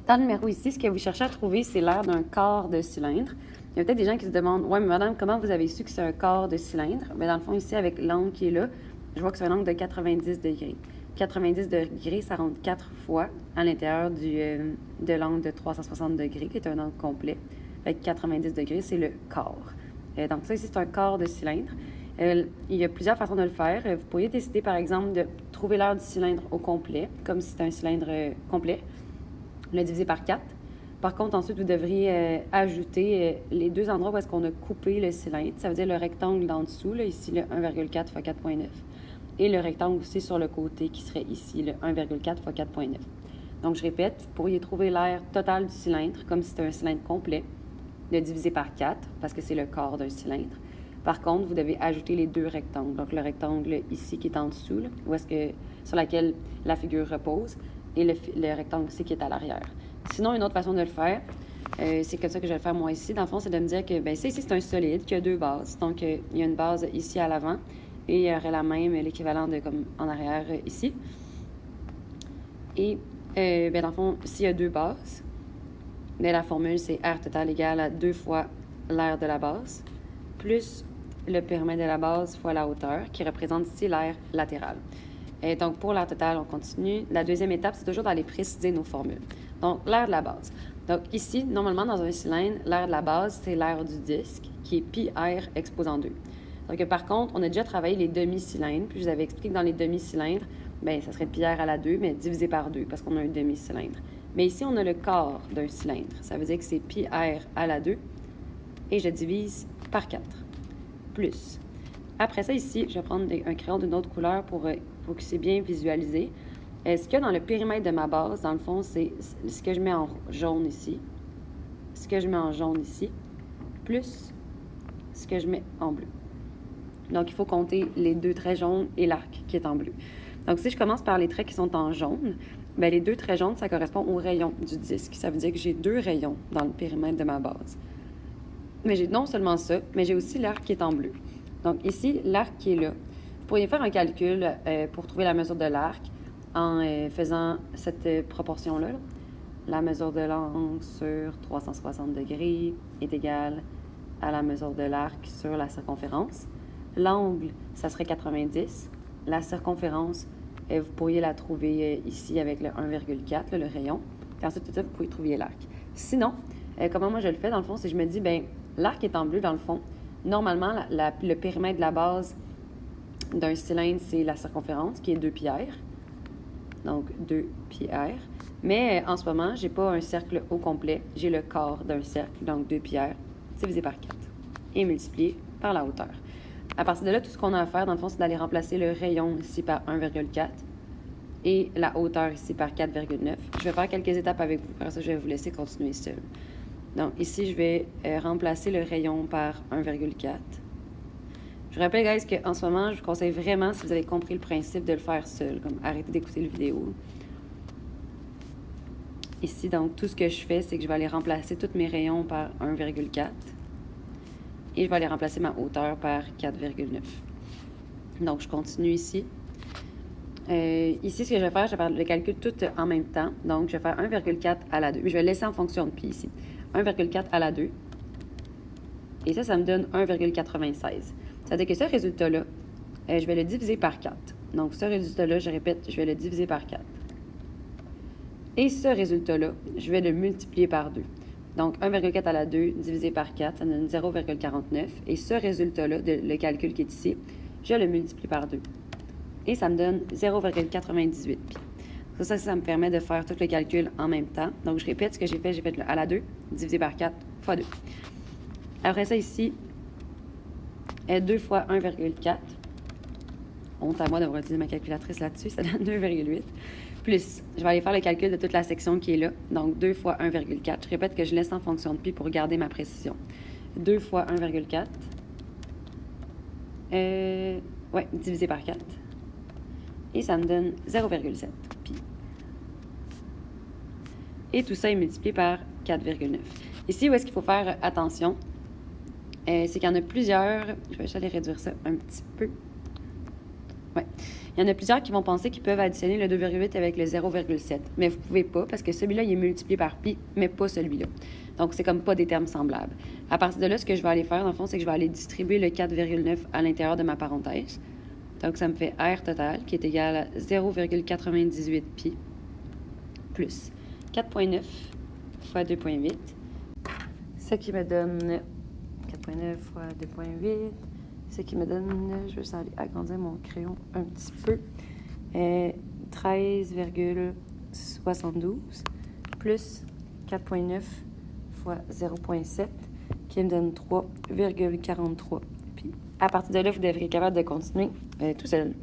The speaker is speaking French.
Dans le numéro ici, ce que vous cherchez à trouver, c'est l'aire d'un quart de cylindre. Il y a peut-être des gens qui se demandent « Ouais, mais madame, comment vous avez su que c'est un quart de cylindre? » Bien, dans le fond, ici, avec l'angle qui est là, je vois que c'est un angle de 90 degrés. 90 degrés, ça rentre 4 fois à l'intérieur de l'angle de 360 degrés, qui est un angle complet. Fait que 90 degrés, c'est le quart. Donc ça, ici, c'est un quart de cylindre. Il y a plusieurs façons de le faire. Vous pourriez décider, par exemple, de trouver l'aire du cylindre au complet, comme si c'était un cylindre complet, le diviser par 4. Par contre, ensuite, vous devriez ajouter les deux endroits où est-ce qu'on a coupé le cylindre. Ça veut dire le rectangle d'en dessous, là, ici, le 1,4 x 4,9. Et le rectangle aussi sur le côté, qui serait ici, le 1,4 x 4,9. Donc, je répète, vous pourriez trouver l'aire totale du cylindre, comme si c'était un cylindre complet, le diviser par 4, parce que c'est le quart d'un cylindre. Par contre, vous devez ajouter les deux rectangles. Donc, le rectangle ici qui est en dessous, là, où est-ce que, sur laquelle la figure repose, et le rectangle ici qui est à l'arrière. Sinon, une autre façon de le faire, c'est comme ça que je vais le faire moi ici. Dans le fond, c'est de me dire que bien, ici, c'est un solide qui a deux bases. Donc, il y a une base ici à l'avant et il y aurait la même, l'équivalent de comme en arrière ici. Et, bien, dans le fond, s'il y a deux bases, bien, la formule, c'est R total égale à 2 fois l'aire de la base, plus le périmètre de la base fois la hauteur, qui représente ici l'aire latérale. Et donc, pour l'aire totale, on continue. La deuxième étape, c'est toujours d'aller préciser nos formules. Donc, l'aire de la base. Donc, ici, normalement, dans un cylindre, l'aire de la base, c'est l'aire du disque, qui est pi r exposant 2. Donc, par contre, on a déjà travaillé les demi-cylindres, puis je vous avais expliqué que dans les demi-cylindres, bien, ça serait pi r à la 2, mais divisé par 2, parce qu'on a un demi-cylindre. Mais ici, on a le quart d'un cylindre. Ça veut dire que c'est pi r à la 2, et je divise par 4. Plus. Après ça, ici, je vais prendre un crayon d'une autre couleur pour que c'est bien visualisé. Ce qu'il y a dans le périmètre de ma base, dans le fond, c'est ce que je mets en jaune ici, ce que je mets en jaune ici, plus ce que je mets en bleu. Donc, il faut compter les deux traits jaunes et l'arc qui est en bleu. Donc, si je commence par les traits qui sont en jaune, bien, les deux traits jaunes, ça correspond au rayon du disque. Ça veut dire que j'ai deux rayons dans le périmètre de ma base. Mais j'ai non seulement ça, mais j'ai aussi l'arc qui est en bleu. Donc, ici, l'arc qui est là. Vous pourriez faire un calcul pour trouver la mesure de l'arc en faisant cette proportion-là. La mesure de l'angle sur 360 degrés est égale à la mesure de l'arc sur la circonférence. L'angle, ça serait 90. La circonférence, vous pourriez la trouver ici avec le 1,4, le rayon. Et ensuite, tout ça, vous pouvez trouver l'arc. Sinon, comment moi je le fais, dans le fond, c'est que je me dis, bien, l'arc est en bleu, dans le fond. Normalement, le périmètre de la base d'un cylindre, c'est la circonférence, qui est 2 pi r. Donc, 2 pi r. Mais en ce moment, je n'ai pas un cercle au complet. J'ai le quart d'un cercle, donc 2 pi r, divisé par 4. Et multiplié par la hauteur. À partir de là, tout ce qu'on a à faire, dans le fond, c'est d'aller remplacer le rayon ici par 1,4 et la hauteur ici par 4,9. Je vais faire quelques étapes avec vous. Après ça, je vais vous laisser continuer seul. Donc, ici, je vais remplacer le rayon par 1,4. Je vous rappelle, guys, qu'en ce moment, je vous conseille vraiment, si vous avez compris le principe, de le faire seul. Comme arrêtez d'écouter la vidéo. Ici, donc, tout ce que je fais, c'est que je vais aller remplacer tous mes rayons par 1,4. Et je vais aller remplacer ma hauteur par 4,9. Donc, je continue ici. Ici, ce que je vais faire le calcul tout en même temps. Donc, je vais faire 1,4 à la 2. Je vais laisser en fonction de pi ici. 1,4 à la 2. Et ça me donne 1,96. Ça veut dire que ce résultat-là, je vais le diviser par 4. Donc, ce résultat-là, je répète, je vais le diviser par 4. Et ce résultat-là, je vais le multiplier par 2. Donc, 1,4 à la 2 divisé par 4, ça donne 0,49. Et ce résultat-là, le calcul qui est ici, je le multiplie par 2. Et ça me donne 0,98 pi. Ça me permet de faire tout le calcul en même temps. Donc, je répète ce que j'ai fait. J'ai fait à la 2 divisé par 4 fois 2. Après ça, ici, 2 fois 1,4. Honte à moi d'avoir utilisé ma calculatrice là-dessus. Ça donne 2,8. Plus, je vais aller faire le calcul de toute la section qui est là. Donc, 2 fois 1,4. Je répète que je laisse en fonction de pi pour garder ma précision. 2 fois 1,4. Divisé par 4. Et ça me donne 0,7 pi. Et tout ça est multiplié par 4,9. Ici, où est-ce qu'il faut faire attention? C'est qu'il y en a plusieurs. Je vais juste aller réduire ça un petit peu. Ouais. Il y en a plusieurs qui vont penser qu'ils peuvent additionner le 2,8 avec le 0,7, mais vous ne pouvez pas parce que celui-là, il est multiplié par pi, mais pas celui-là. Donc, c'est comme pas des termes semblables. À partir de là, ce que je vais aller faire, dans le fond, c'est que je vais aller distribuer le 4,9 à l'intérieur de ma parenthèse. Donc, ça me fait R total qui est égal à 0,98 pi plus 4,9 fois 2,8, ce qui me donne 4,9 fois 2,8, ce qui me donne, je vais juste aller agrandir mon crayon un petit peu, 13,72 plus 4,9 fois 0,7, qui me donne 3,43. Puis, à partir de là, vous devrez être capable de continuer tout seul.